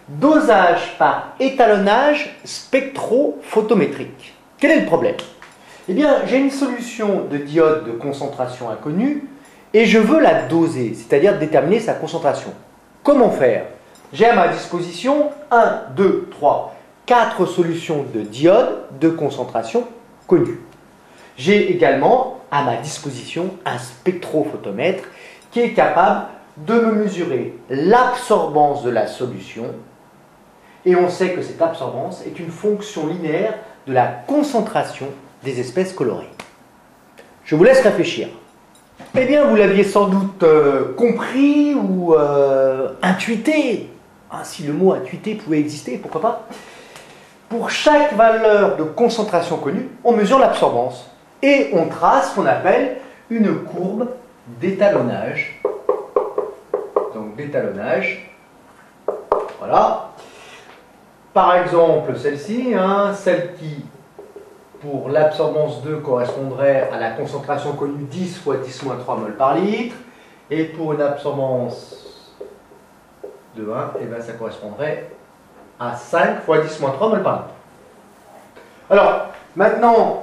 Dosage par étalonnage spectrophotométrique. Quel est le problème? Eh bien, j'ai une solution de diode de concentration inconnue et je veux la doser, c'est-à-dire déterminer sa concentration. Comment faire? J'ai à ma disposition 1, 2, 3, 4 solutions de diode de concentration connue. J'ai également à ma disposition un spectrophotomètre qui est capable de me mesurer l'absorbance de la solution. Et on sait que cette absorbance est une fonction linéaire de la concentration des espèces colorées. Je vous laisse réfléchir. Eh bien, vous l'aviez sans doute compris ou intuité. Ah, si le mot intuité pouvait exister, pourquoi pas. Pour chaque valeur de concentration connue, on mesure l'absorbance. Et on trace ce qu'on appelle une courbe d'étalonnage. Donc, d'étalonnage. Voilà. Par exemple, celle-ci, celle qui, pour l'absorbance 2, correspondrait à la concentration connue 10 fois 10-3 mol par litre. Et pour une absorbance de 1, eh bien, ça correspondrait à 5 fois 10-3 mol par litre. Alors, maintenant,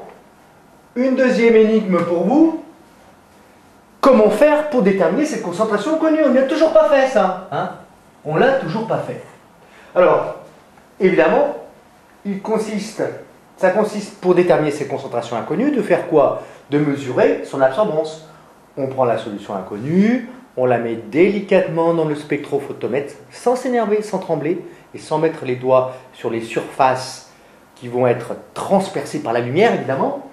une deuxième énigme pour vous. Comment faire pour déterminer cette concentration connue? On n'a toujours pas fait ça. On l'a toujours pas fait. Alors, évidemment, ça consiste pour déterminer ces concentrations inconnues de faire quoi? De mesurer son absorbance. On prend la solution inconnue, on la met délicatement dans le spectrophotomètre, sans s'énerver, sans trembler, et sans mettre les doigts sur les surfaces qui vont être transpercées par la lumière, évidemment,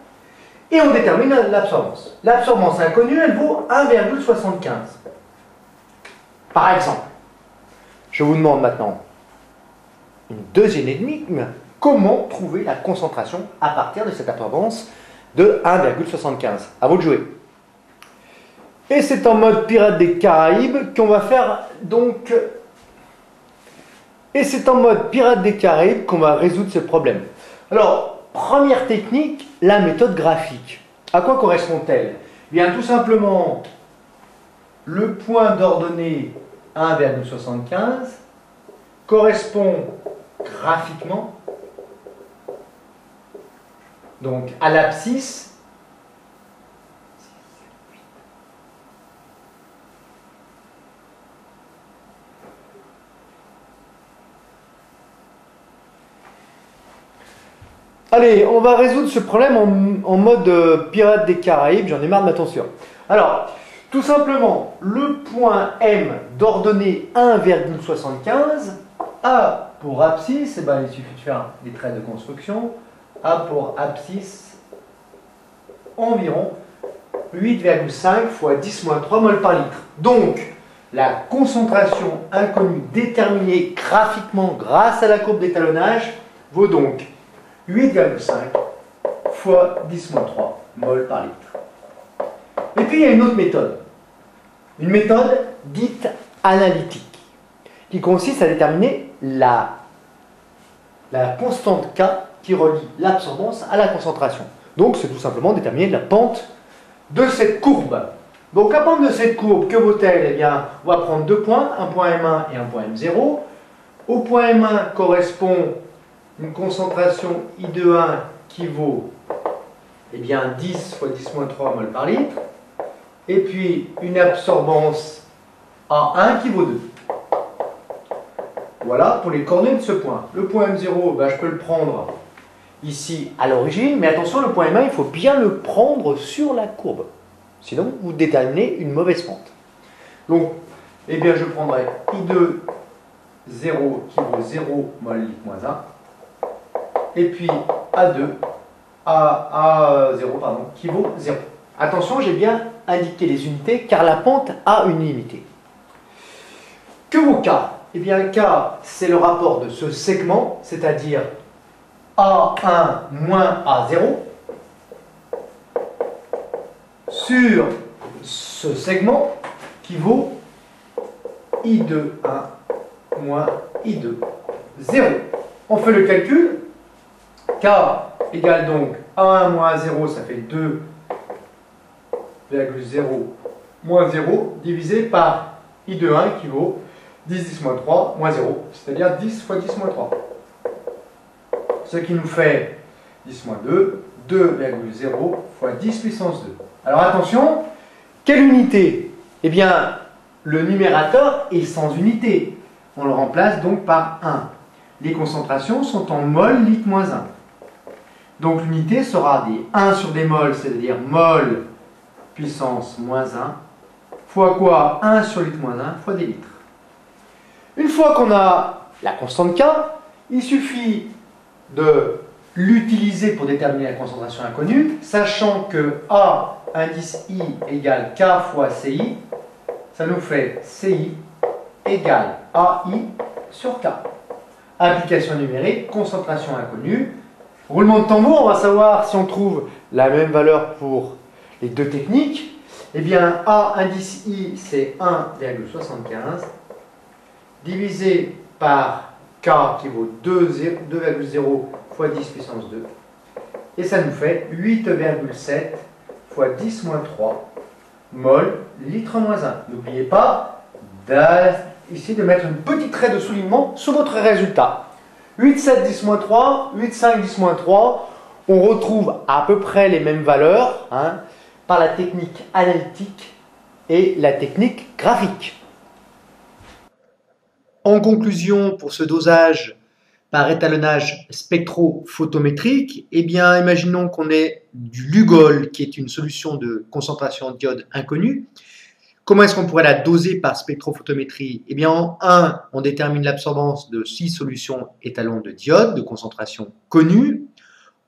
et on détermine l'absorbance. L'absorbance inconnue, elle vaut 1,75. Par exemple, je vous demande maintenant une deuxième énigme, comment trouver la concentration à partir de cette absorbance de 1,75. À vous de jouer. Et c'est en mode Pirates des Caraïbes qu'on va faire donc... Et c'est en mode Pirates des Caraïbes qu'on va résoudre ce problème. Alors, première technique, la méthode graphique. À quoi correspond-elle? Eh bien, tout simplement, le point d'ordonnée 1,75 correspond graphiquement donc à l'abscisse Allez, on va résoudre ce problème en mode Pirates des Caraïbes, j'en ai marre de ma tension. Alors, tout simplement, le point M d'ordonnée 1,75 A pour abscisse, eh ben, il suffit de faire des traits de construction. A pour abscisse, environ 8,5 fois 10-3 mol par litre. Donc, la concentration inconnue déterminée graphiquement grâce à la courbe d'étalonnage vaut donc 8,5 fois 10-3 mol par litre. Et puis, il y a une autre méthode. Une méthode dite analytique, qui consiste à déterminer la constante K qui relie l'absorbance à la concentration. Donc, c'est tout simplement déterminer la pente de cette courbe. Donc, la pente de cette courbe, que vaut-elle? Eh bien, on va prendre deux points, un point M1 et un point M0. Au point M1 correspond une concentration I de 1 qui vaut eh bien, 10 fois 10-3 mol par litre. Et puis, une absorbance A1 qui vaut 2. Voilà pour les coordonnées de ce point. Le point M0, ben, je peux le prendre ici à l'origine, mais attention, le point M1, il faut bien le prendre sur la courbe. Sinon, vous déterminez une mauvaise pente. Donc, eh bien, je prendrai I2 0 qui vaut 0 mol litre moins 1. Et puis A2, A0 pardon, qui vaut 0. Attention, j'ai bien indiqué les unités car la pente a une limité. Que vaut K? Eh bien, K, c'est le rapport de ce segment, c'est-à-dire A1 moins A0 sur ce segment qui vaut I2 1 moins I2 0. On fait le calcul. K égale donc A1 moins A0, ça fait 2,0 moins 0 divisé par I2 1 qui vaut 10, 10 moins 3, moins 0, c'est-à-dire 10 fois 10 moins 3. Ce qui nous fait 10 moins 2, 2,0 fois 10 puissance 2. Alors attention, quelle unité? Eh bien, le numérateur est sans unité. On le remplace donc par 1. Les concentrations sont en mol litre moins 1. Donc l'unité sera des 1 sur des mols, c'est-à-dire mol puissance moins 1, fois quoi? 1 sur litre moins 1 fois des litres. Une fois qu'on a la constante K, il suffit de l'utiliser pour déterminer la concentration inconnue, sachant que A indice I égale K fois CI, ça nous fait CI égale AI sur K. Application numérique, concentration inconnue. Roulement de tambour, on va savoir si on trouve la même valeur pour les deux techniques. Eh bien, A indice I, c'est 1,75 divisé par K qui vaut 2,0 fois 10 puissance 2. Et ça nous fait 8,7 fois 10 moins 3 mol litre moins 1. N'oubliez pas ici de mettre une petite trait de soulignement sur votre résultat. 8,7 10 moins 3, 8,5 10 moins 3. On retrouve à peu près les mêmes valeurs par la technique analytique et la technique graphique. En conclusion, pour ce dosage par étalonnage spectrophotométrique, eh bien, imaginons qu'on ait du Lugol, qui est une solution de concentration d'iode inconnue. Comment est-ce qu'on pourrait la doser par spectrophotométrie? Eh bien, en 1, on détermine l'absorbance de 6 solutions étalons de diode de concentration connue.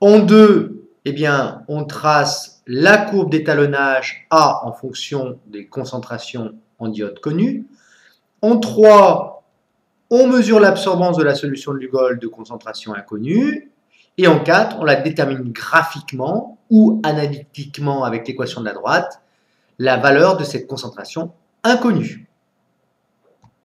En 2, eh bien, on trace la courbe d'étalonnage A en fonction des concentrations en diode connues. En 3, on mesure l'absorbance de la solution de Lugol de concentration inconnue. Et en 4, on la détermine graphiquement ou analytiquement avec l'équation de la droite, la valeur de cette concentration inconnue.